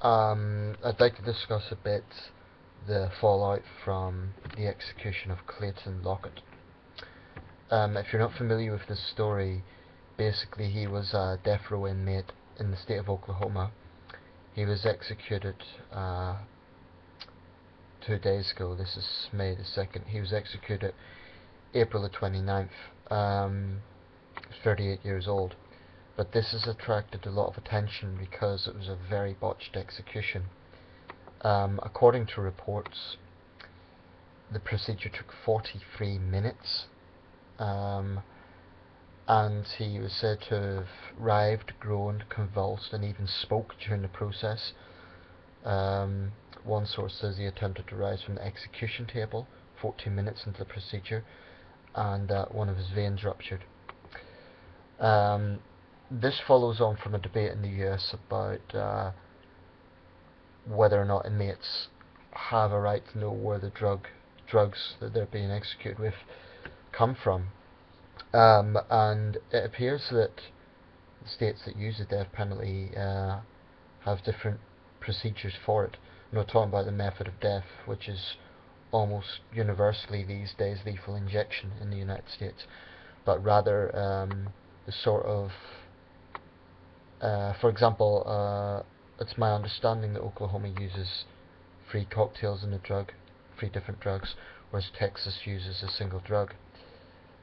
I'd like to discuss a bit the fallout from the execution of Clayton Lockett. If you're not familiar with this story, basically he was a death row inmate in the state of Oklahoma. He was executed 2 days ago. This is May the 2nd. He was executed April the 29th. He was 38 years old. But this has attracted a lot of attention because it was a very botched execution. According to reports, the procedure took 43 minutes, and he was said to have writhed, groaned, convulsed, and even spoke during the process. One source says he attempted to rise from the execution table 14 minutes into the procedure, and that one of his veins ruptured. This follows on from a debate in the US about whether or not inmates have a right to know where the drugs that they're being executed with come from. And it appears that the states that use the death penalty have different procedures for it. I'm not talking about the method of death, which is almost universally these days lethal injection in the United States, but rather the sort of for example, it's my understanding that Oklahoma uses 3 cocktails in the drug, 3 different drugs, whereas Texas uses a single drug.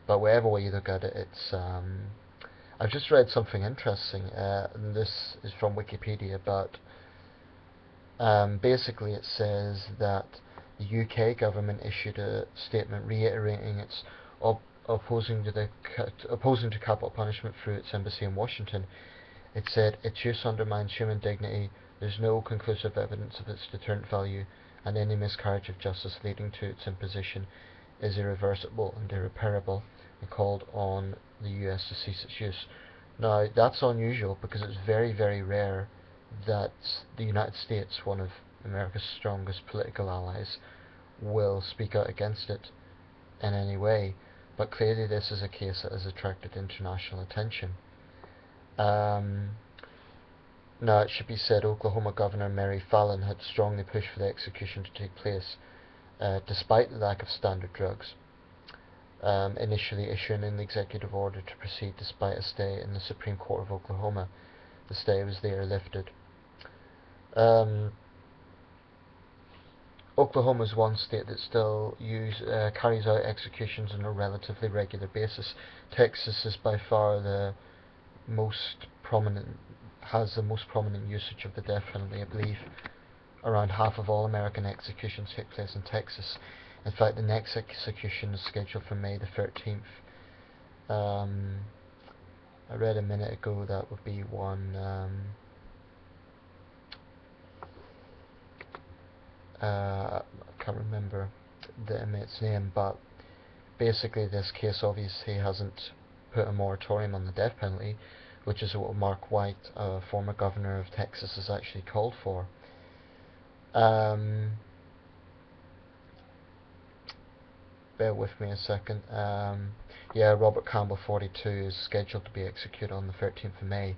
But whatever way you look at it, it's I've just read something interesting, and this is from Wikipedia, but basically it says that the UK government issued a statement reiterating its opposing to capital punishment through its embassy in Washington. It said, its use undermines human dignity, there's no conclusive evidence of its deterrent value, and any miscarriage of justice leading to its imposition is irreversible and irreparable, and called on the US to cease its use. Now, that's unusual because it's very, very rare that the United States, one of America's strongest political allies, will speak out against it in any way, but clearly this is a case that has attracted international attention. Now, it should be said, Oklahoma Governor Mary Fallin had strongly pushed for the execution to take place, despite the lack of standard drugs, initially issuing an executive order to proceed despite a stay in the Supreme Court of Oklahoma. The stay was later lifted. Oklahoma is one state that still carries out executions on a relatively regular basis. Texas is by far the has the most prominent usage of the death penalty. I believe around half of all American executions take place in Texas. In fact, the next execution is scheduled for May the 13th. I read a minute ago that would be one. I can't remember the inmate's name, but basically this case obviously hasn't put a moratorium on the death penalty, which is what Mark White, a former governor of Texas, has actually called for. Bear with me a second. Yeah, Robert Campbell, 42, is scheduled to be executed on the 13th of May.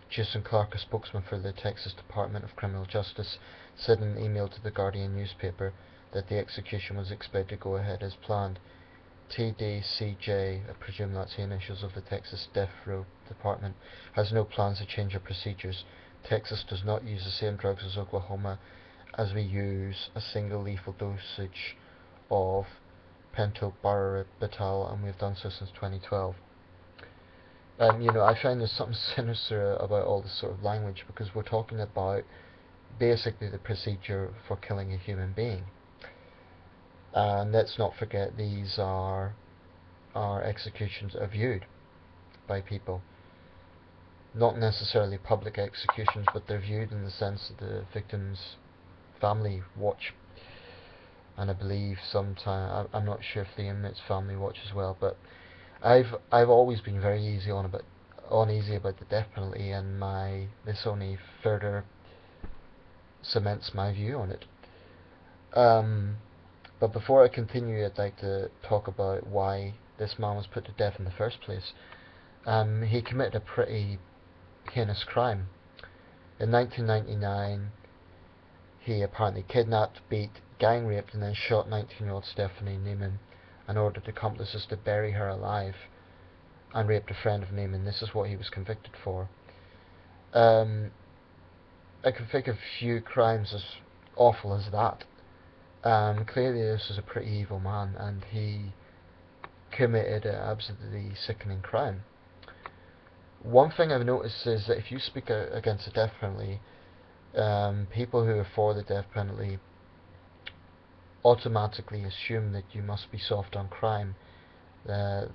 Jason Clark, a spokesman for the Texas Department of Criminal Justice, said in an email to the Guardian newspaper that the execution was expected to go ahead as planned. TDCJ, I presume that's the initials of the Texas Death Row Department, has no plans to change our procedures. Texas does not use the same drugs as Oklahoma, as we use a single lethal dosage of pentobarbital, and we've done so since 2012. I find there's something sinister about all this sort of language, because we're talking about basically the procedure for killing a human being. And let's not forget, these are executions that are viewed by people. Not necessarily public executions, but they're viewed in the sense that the victim's family watch. And I believe sometimes, I'm not sure if the inmate's family watch as well, but I've always been very uneasy about the death penalty, and this only further cements my view on it. But before I continue, I'd like to talk about why this man was put to death in the first place. He committed a pretty heinous crime. In 1999, he apparently kidnapped, beat, gang raped, and then shot 19-year-old Stephanie Neiman and ordered accomplices to bury her alive, and raped a friend of Neiman. This is what he was convicted for. I can think of few crimes as awful as that. Clearly this is a pretty evil man, and he committed an absolutely sickening crime. One thing I've noticed is that if you speak against the death penalty, people who are for the death penalty automatically assume that you must be soft on crime. The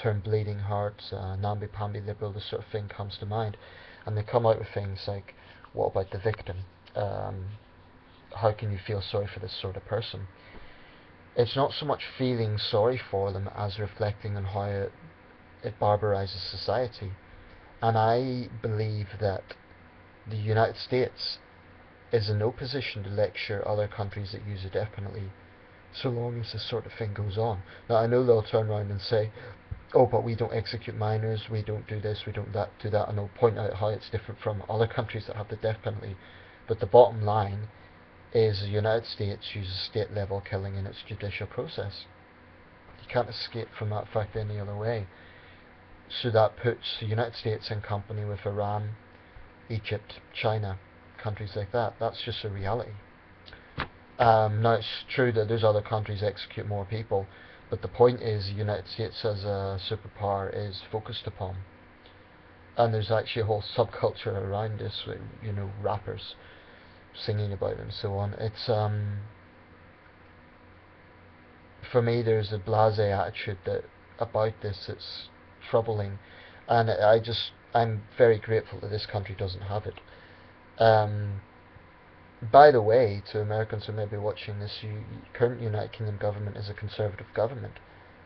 term bleeding hearts, namby-pamby liberal, this sort of thing comes to mind, and they come out with things like, what about the victim? How can you feel sorry for this sort of person? It's not so much feeling sorry for them as reflecting on how it barbarizes society. And I believe that the United States is in no position to lecture other countries that use the death penalty so long as this sort of thing goes on. Now, I know they'll turn around and say, oh, but we don't execute minors, we don't do this, we don't do that, and they'll point out how it's different from other countries that have the death penalty. But the bottom line is the United States uses state-level killing in its judicial process. You can't escape from that fact any other way. So that puts the United States in company with Iran, Egypt, China, countries like that. That's just a reality. Now, it's true that those other countries execute more people, but the point is the United States as a superpower is focused upon. And there's actually a whole subculture around this, with, rappers singing about it and so on. It's for me, there's a blasé attitude about this that's troubling, and I'm very grateful that this country doesn't have it. By the way, to Americans who may be watching this, current United Kingdom government is a conservative government,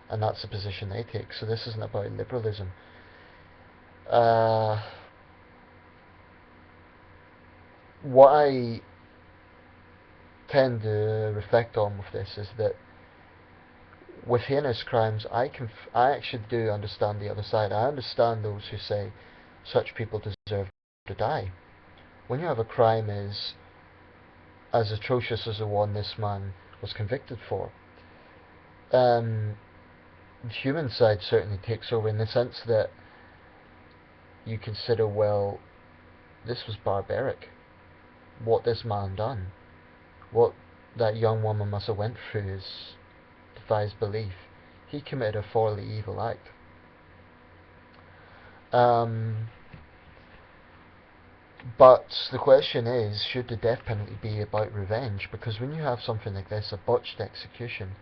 and that's the position they take. So this isn't about liberalism. What I tend to reflect on with this is that with heinous crimes, I actually do understand the other side. I understand those who say such people deserve to die. When you have a crime as atrocious as the one this man was convicted for, the human side certainly takes over, in the sense that you consider, well, this was barbaric. What this man done, what that young woman must have went through defies belief. He committed a thoroughly evil act. But the question is, should the death penalty be about revenge? Because when you have something like this, a botched execution,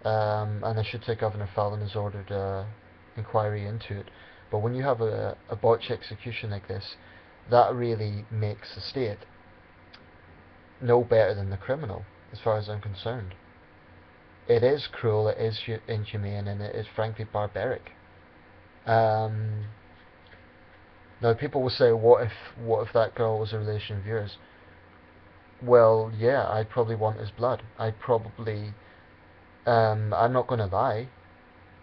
and I should say Governor Fallon has ordered an inquiry into it, but when you have a botched execution like this, that really makes the state no better than the criminal, as far as I'm concerned. It is cruel, it is inhumane, and it is frankly barbaric. Now, people will say, what if that girl was a relation of yours? Well, yeah, I'd probably want his blood. I'm not going to lie.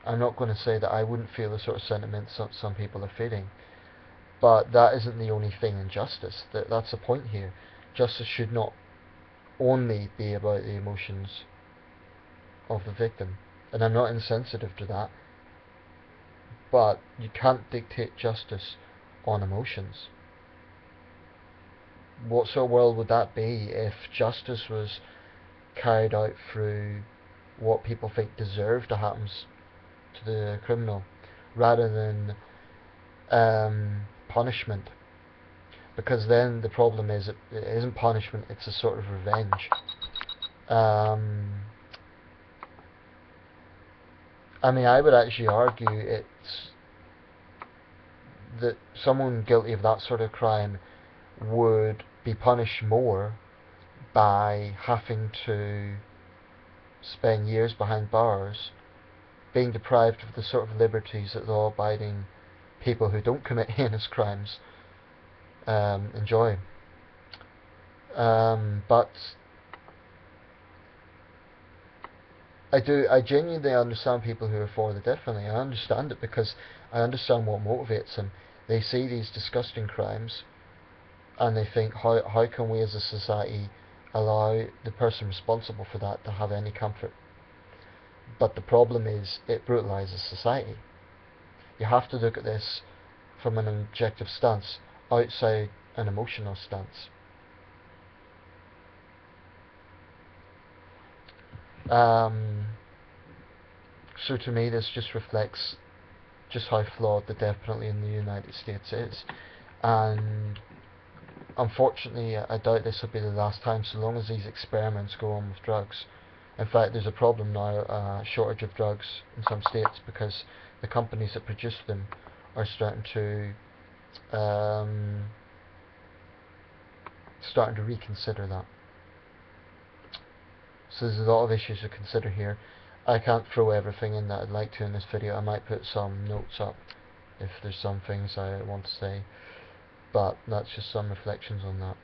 I'm not going to say that I wouldn't feel the sort of sentiments some people are feeling. But that isn't the only thing in justice. That's the point here. Justice should not only be about the emotions of the victim. And I'm not insensitive to that. But you can't dictate justice on emotions. What sort of world would that be if justice was carried out through what people think deserved to happen to the criminal, rather than punishment? Because then the problem is, it isn't punishment, it's a sort of revenge. I mean, I would actually argue it's that someone guilty of that sort of crime would be punished more by having to spend years behind bars, being deprived of the sort of liberties that law-abiding people who don't commit heinous crimes enjoy. But I genuinely understand people who are for the death penalty. I understand it because I understand what motivates them. They see these disgusting crimes, and they think, how can we as a society allow the person responsible for that to have any comfort? But the problem is, it brutalizes society. You have to look at this from an objective stance, outside an emotional stance. So to me, this just reflects just how flawed the death penalty in the United States is. And unfortunately, I doubt this will be the last time, so long as these experiments go on with drugs. In fact, there's a problem now, shortage of drugs in some states, because the companies that produce them are starting to reconsider that. So there's a lot of issues to consider here. I can't throw everything in that I'd like to in this video. I might put some notes up if there's some things I want to say, but that's just some reflections on that.